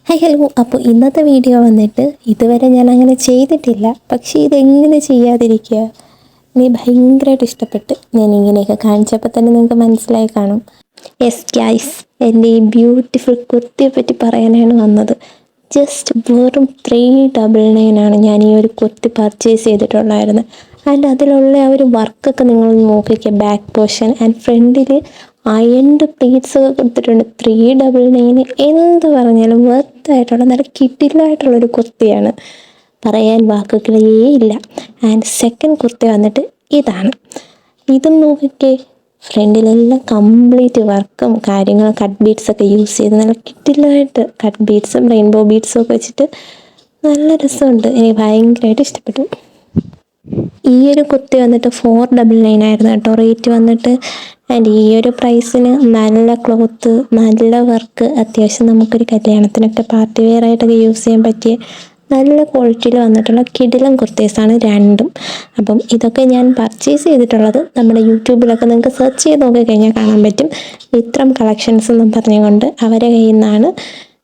Hi hello. അപ്പോൾ ഇന്നത്തെ video വന്നിട്ട് ഇതുവരെ ഞാൻ അങ്ങനെ ചെയ്തിട്ടില്ല, പക്ഷേ ഇതെങ്ങനെ ചെയ്യാതിരിക്കുക. നീ ഭയങ്കരമായിട്ട് ഇഷ്ടപ്പെട്ട് ഞാൻ ഇങ്ങനെയൊക്കെ കാണിച്ചപ്പോൾ തന്നെ നിങ്ങൾക്ക് മനസ്സിലായി കാണും. യെസ് ഗൈസ്, എൻ്റെ ഈ ബ്യൂട്ടിഫുൾ കുർത്തിയെ പറ്റി പറയാനാണ് വന്നത്. ജസ്റ്റ് വെറും 399 ഞാൻ ഈ ഒരു കുർത്തി പർച്ചേസ് ചെയ്തിട്ടുണ്ടായിരുന്നത്. ആൻഡ് അതിലുള്ള ആ ഒരു വർക്കൊക്കെ നിങ്ങൾ നോക്കിക്കുക. ബാക്ക് പോർഷൻ ആൻഡ് ഫ്രണ്ടിൽ അയൺഡ് പ്ലീറ്റ്സ് ഒക്കെ കൊടുത്തിട്ടുണ്ട്. 399 എന്ത് പറഞ്ഞാലും വർത്തായിട്ടുള്ള നല്ല കിടിലായിട്ടുള്ളൊരു കുർത്തിയാണ്, പറയാൻ വാക്കുകളേ ഇല്ല. ആൻഡ് സെക്കൻഡ് കുർത്തി വന്നിട്ട് ഇതാണ്. ഇതും നോക്കിക്കേ, ഫ്രണ്ടിലെല്ലാം കംപ്ലീറ്റ് വർക്കും കാര്യങ്ങളും കട്ട് ബീഡ്സ് ഒക്കെ യൂസ് ചെയ്ത് നല്ല കിടിലായിട്ട് കട്ട് ബീഡ്സും റെയിൻബോ ബീഡ്സും ഒക്കെ വെച്ചിട്ട് നല്ല രസമുണ്ട്. എനിക്ക് ഭയങ്കരമായിട്ട് ഇഷ്ടപ്പെട്ടു. ഈ ഒരു കുർത്തി വന്നിട്ട് 499 ആയിരുന്നു കേട്ടോ റേറ്റ് വന്നിട്ട്. ആൻഡ് ഈ ഒരു പ്രൈസിന് നല്ല ക്ലോത്ത്, നല്ല വർക്ക്, അത്യാവശ്യം നമുക്കൊരു കല്യാണത്തിനൊക്കെ പാർട്ടി വെയർ ആയിട്ടൊക്കെ യൂസ് ചെയ്യാൻ പറ്റിയ നല്ല ക്വാളിറ്റിയിൽ വന്നിട്ടുള്ള കിടിലൻ കുർത്തീസാണ് രണ്ടും. അപ്പം ഇതൊക്കെ ഞാൻ പർച്ചേസ് ചെയ്തിട്ടുള്ളത് നമ്മുടെ യൂട്യൂബിലൊക്കെ നിങ്ങൾക്ക് സെർച്ച് ചെയ്ത് നോക്കിക്കഴിഞ്ഞാൽ കാണാൻ പറ്റും. വിത്രം കളക്ഷൻസ് എന്നും പറഞ്ഞുകൊണ്ട് അവരെ കയ്യിൽ നിന്നാണ്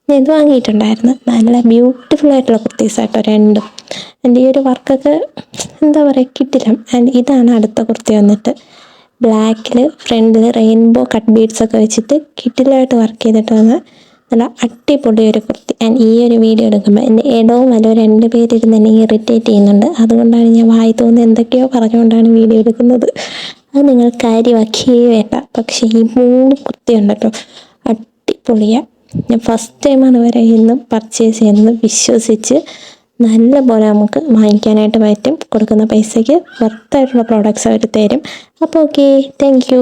ഞാൻ ഇത് വാങ്ങിയിട്ടുണ്ടായിരുന്നത്. നല്ല ബ്യൂട്ടിഫുൾ ആയിട്ടുള്ള കുർത്തീസാട്ടോ രണ്ടും. ആൻഡ് ഈ ഒരു വർക്കൊക്കെ എന്താ പറയുക, കിട്ടില്ല. ആൻഡ് ഇതാണ് അടുത്ത കുർത്തി വന്നിട്ട്. ബ്ലാക്കിൽ ഫ്രണ്ടിൽ റെയിൻബോ കട്ട് ബീഡ്സ് ഒക്കെ വെച്ചിട്ട് കിട്ടിലായിട്ട് വർക്ക് ചെയ്തിട്ട് വന്ന നല്ല അടിപൊളി ഒരു കുർത്തി. ആൻഡ് ഈ ഒരു വീഡിയോ എടുക്കുമ്പോൾ എൻ്റെ ഇടവും വലവും 2 പേരിരുന്ന് എന്നെ ഇറിറ്റേറ്റ് ചെയ്യുന്നുണ്ട്. അതുകൊണ്ടാണ് ഞാൻ വായി തോന്നുന്നത് എന്തൊക്കെയോ പറഞ്ഞുകൊണ്ടാണ് വീഡിയോ എടുക്കുന്നത്. അത് നിങ്ങൾ കാര്യമാക്കിയേ വേണ്ട. പക്ഷേ ഈ 3 കുർത്തി ഉണ്ടല്ലോ, അടിപൊളിയാണ്. ഞാൻ ഫസ്റ്റ് ടൈമാണ് ഇവരെ ഇന്ന് പർച്ചേസ് ചെയ്യുന്നത്. വിശ്വസിച്ച് നല്ല പോലെ നമുക്ക് വാങ്ങിക്കാനായിട്ട് പറ്റും. കൊടുക്കുന്ന പൈസയ്ക്ക് വർത്തായിട്ടുള്ള പ്രോഡക്റ്റ്സ് അവർ തരും. അപ്പോൾ ഓക്കെ, താങ്ക് യു.